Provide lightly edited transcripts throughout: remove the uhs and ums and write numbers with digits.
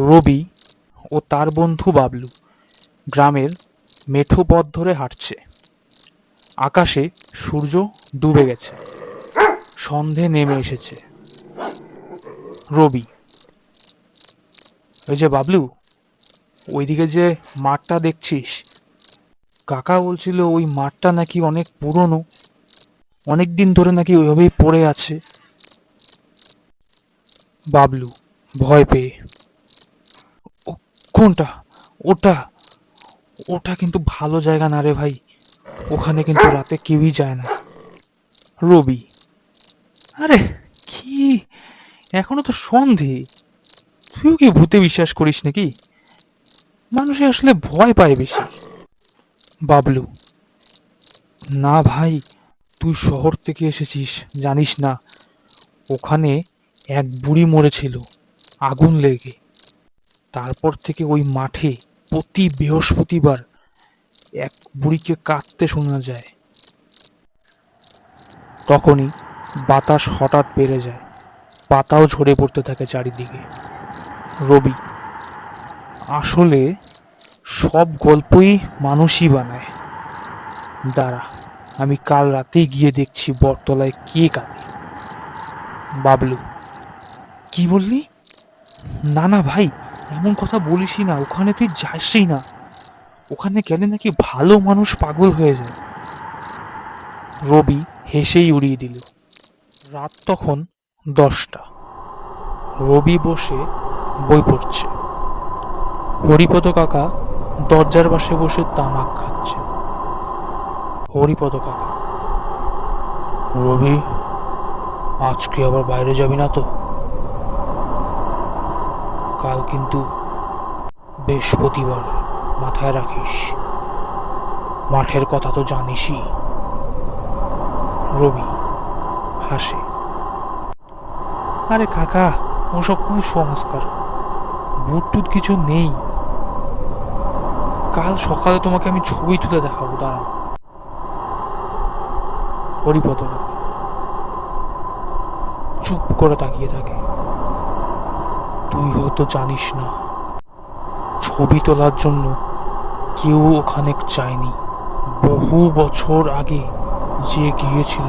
রবি ও তার বন্ধু বাবলু গ্রামের মেঠো পথ ধরে হাঁটছে। আকাশে সূর্য ডুবে গেছে, সন্ধে নেমে এসেছে। রবি: ওই যে বাবলু, ওইদিকে যে মাঠটা দেখছিস, কাকা বলছিল ওই মাঠটা নাকি অনেক পুরনো, অনেক দিন ধরে নাকি ওইভাবেই পড়ে আছে। বাবলু ভয় পেয়ে: ও কোনটা? ওটা? ওটা কিন্তু ভালো জায়গা না রে ভাই, ওখানে কিন্তু রাতে কেউই যায় না। রবি: আরে কি, এখনো তো সন্ধে, তুইও কি ভূতে বিশ্বাস করিস নাকি? মানুষে আসলে ভয় পায় বেশি। বাবলু: না ভাই, তুই শহর থেকে এসেছিস, জানিস না, ওখানে এক বুড়ি মরেছিল আগুন লেগে। তারপর থেকে ওই মাঠে প্রতি বৃহস্পতিবার এক বুড়িকে কাঁদতে শোনা যায়। তখনই বাতাস হঠাৎ বেড়ে যায়, পাতাও ঝরে পড়তে থাকে চারিদিকে। রবি: আসলে সব গল্পই মানুষই বানায়। দাঁড়া, আমি কাল রাতেই গিয়ে দেখছি বটতলায় কে কাঁদে। বাবলু: কি বললি? না না ভাই, এমন কথা বলিসই না, ওখানে তুই যাসই না, ওখানে গেলে নাকি ভালো মানুষ পাগল হয়ে যায়। রবি হেসেই উড়িয়ে দিল। রাত তখন 10টা। রবি বসে বই পড়ছে। হরিপদ কাকা দরজার পাশে বসে তামাক খাচ্ছে। হরিপদ কাকা: রবি, আজকে আবার বাইরে যাবি না তো? কাল কিন্তু বৃহস্পতিবার, মাথায় রাখিস। মাঠের কথা তো জানিসই। রবি হাসে: আরে কাকা, ওসব কুসংস্কার, ভূত টুত কিছু নেই। কাল সকালে তোমাকে আমি ছবি তুলে দেখাবো, দাঁড়াও। হরিপদ কাকা চুপ করে তাকিয়ে থাকে। তুই হয়তো জানিস না, ছবি তোলার জন্য কেউ ওখানে চায়নি। বহু বছর আগে যে গিয়েছিল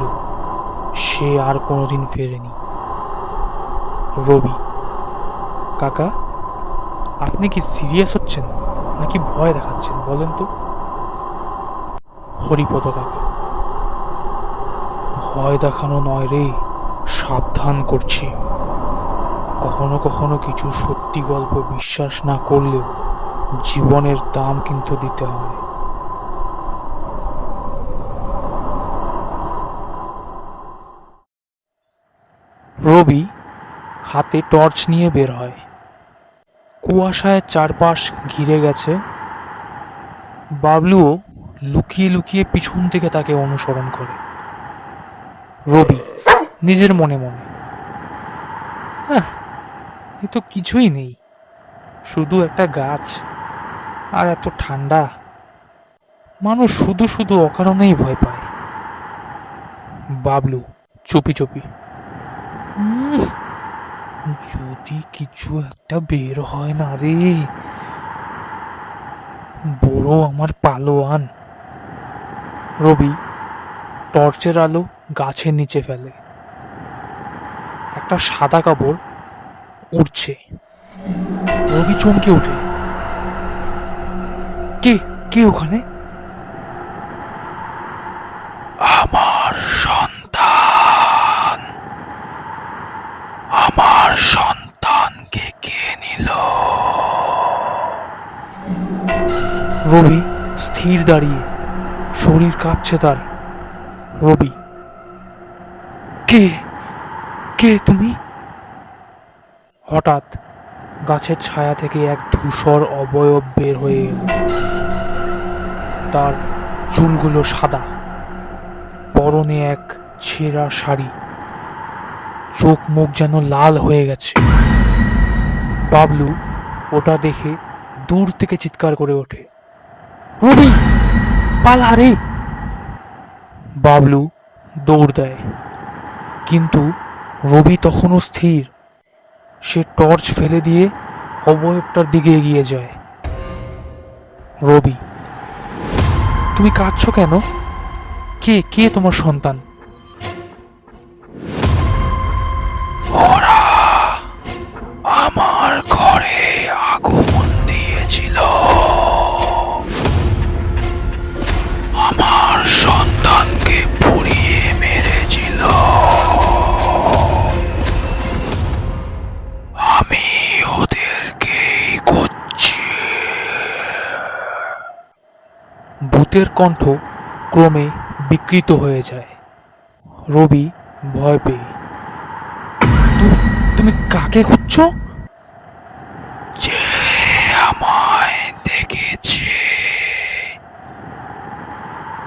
সে আর কোনোদিন ফেরেনি। রবি: কাকা, আপনি কি সিরিয়াস হচ্ছেন নাকি ভয় দেখাচ্ছেন বলেন তো? হরিপদ কাকা: ভয় দেখানো নয় রে, সাবধান করছি। কখনো কখনো কিছু সত্যি গল্প বিশ্বাস না করলেও জীবনের দাম কিন্তু দিতে হয়। রবি হাতে টর্চ নিয়ে বের হয়। কুয়াশায় চারপাশ ঘিরে গেছে। বাবলুও লুকিয়ে লুকিয়ে পিছন থেকে তাকে অনুসরণ করে। রবি নিজের মনে মনে: আহ, এ তো কিছুই নেই, শুধু একটা গাছ, আর এত ঠান্ডা, মানুষ শুধু শুধু অকারণেই ভয় পায়। বাবলু চুপি চুপি: উম, যদি কিছু একটা বের হয় না রে, বড় আমার পালোয়ান। রবি টর্চের আলো গাছের নিচে ফেলে। একটা সাদা কাপড় উড়ছে। রবি চমকে ওঠে: কে, কে ওখানে? আমার সন্তান, আমার সন্তানকে কে নিল? রবি স্থির দাঁড়িয়ে, শরীর কাঁপছে তার। রবি: কে, কে তুমি? হঠাৎ গাছের ছায়া থেকে এক ধূসর অবয়ব বের হয়ে এলো। তার চুলগুলো সাদা, পরনে এক ছেঁড়া শাড়ি, চোখ মুখ যেন লাল হয়ে গেছে। বাবলু ওটা দেখে দূর থেকে চিৎকার করে ওঠে: রবি, পালা রে! বাবলু দৌড় দেয়, কিন্তু রবি তখনও স্থির। সে টর্চ ফেলে দিয়ে অবয়বটার দিকে এগিয়ে যায়। রবি, তুমি কাঁদছো কেন? কে কে তোমার সন্তান? ওরা আমার ঘরে আগুন দিয়েছিল, আমার সন্তানকে পুড়িয়ে মেরেছিল। আমি ওদেরকেই খুঁজছি। ভূতের কণ্ঠ ক্রমে বিকৃত হয়ে যায়। রবি ভয় পেয়ে, তুমি কাকে খুঁজছো? যে আমায় দেখেছে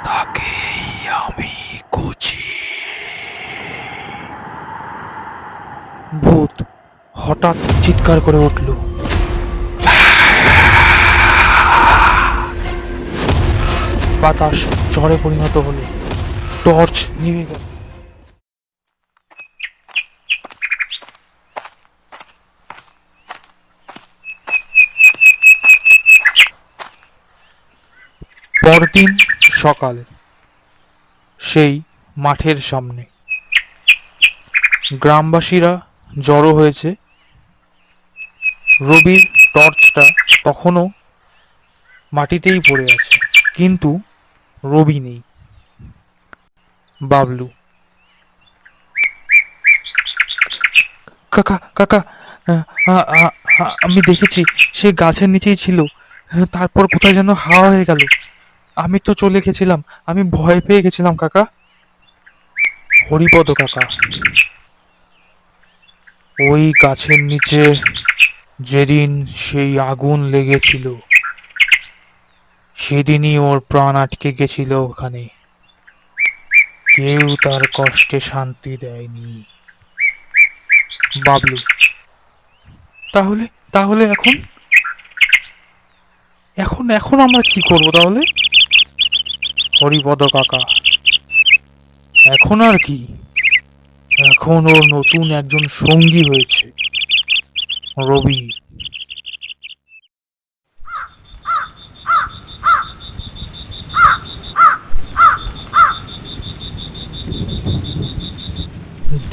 তাকেই আমি খুঁজি। ভূত হঠাৎ চিৎকার করে উঠল। বাতাস ঝড়ে পরিণত হলো, টর্চ নিভে গেল। পরদিন সকাল, সেই মাঠের সামনে গ্রামবাসীরা জড়ো হয়েছে। রবির টর্চটা তখনও মাটিতেই পড়ে আছে, কিন্তু রবি নেই। বাবলু, কাকা কাকা, আমি দেখেছি সে গাছের নিচেই ছিল, তারপর কোথায় যেন হাওয়া হয়ে গেল। আমি তো চলে গেছিলাম, আমি ভয় পেয়ে গেছিলাম কাকা। হরিপদ কাকা, ওই গাছের নিচে যেদিন সেই আগুন লেগেছিল সেদিনই ওর প্রাণ আটকে গেছিল ওখানে। কেউ তার কষ্টে শান্তি দেয়নি। বাবলু, তাহলে তাহলে এখন এখন এখন আমরা কি করব তাহলে? হরিপদ কাকা, এখন আর কি, এখন ওর নতুন একজন সঙ্গী হয়েছে, রবি।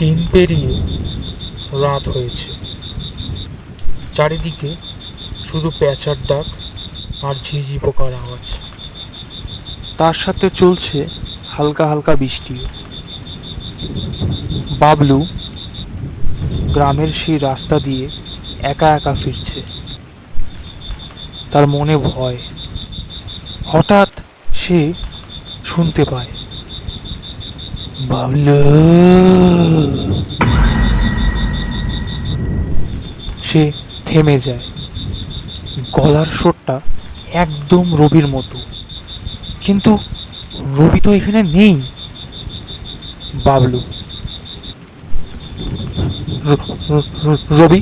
দিন পেরিয়ে রাত হয়েছে। চারিদিকে শুধু প্যাঁচার ডাক আর ঝিঝি পোকার আওয়াজ। তার সাথে চলছে হালকা হালকা বৃষ্টি। বাবলু গ্রামের সেই রাস্তা দিয়ে একা একা ফিরছে। তার মনে ভয়। হঠাৎ সে শুনতে পায়, বাবলু। সে থেমে যায়। গলার স্বরটা একদম রবির মতো, কিন্তু রবি তো এখানে নেই। বাবলু, রবি,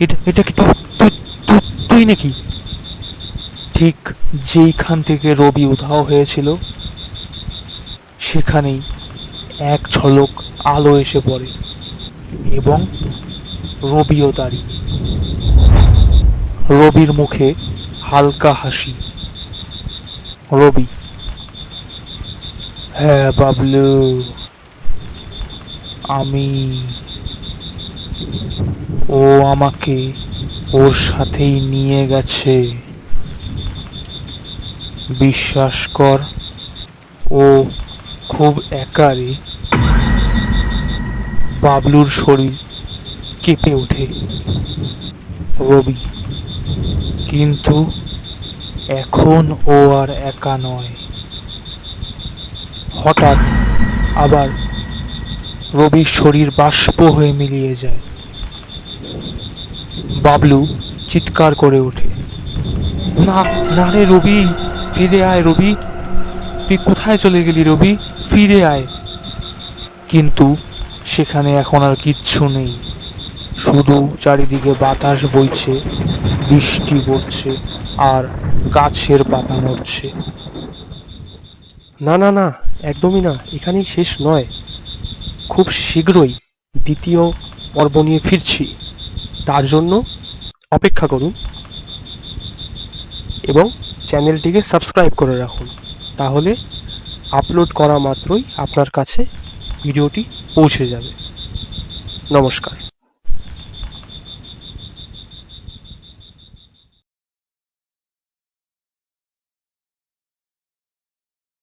এটা এটা কি তুই নাকি? ঠিক যেইখান থেকে রবি উধাও হয়েছিল সেখানেই এক ঝলক আলো এসে পড়ে এবং রবিও দাঁড়িয়ে। রবির মুখে হালকা হাসি। রবি, হ্যাঁ বাবলু, আমি। ও আমাকে ওর সাথেই নিয়ে গেছে। বিশ্বাস কর, ও খুব একা রে। বাবলুর শরীর কেঁপে ওঠে। রবি, কিন্তু এখন ও আর একা নয়। হঠাৎ আবার রবির শরীর বাষ্প হয়ে মিলিয়ে যায়। বাবলু চিৎকার করে ওঠে, না না রে রবি, ফিরে আয় রবি, তুই কোথায় চলে গেলি রবি, ফিরে আয়। কিন্তু সেখানে এখন আর কিচ্ছু নেই, শুধু চারিদিকে বাতাস বইছে, বৃষ্টি পড়ছে আর গাছের পাতা নড়ছে। না না না, একদমই না, এখানেই শেষ নয়। খুব শীঘ্রই দ্বিতীয় পর্ব নিয়ে ফিরছি। তার জন্য অপেক্ষা করুন এবং চ্যানেলটিকে সাবস্ক্রাইব করে রাখুন। তাহলে আপলোড করা মাত্রই আপনার কাছে ভিডিওটি পৌঁছে যাবে। নমস্কার।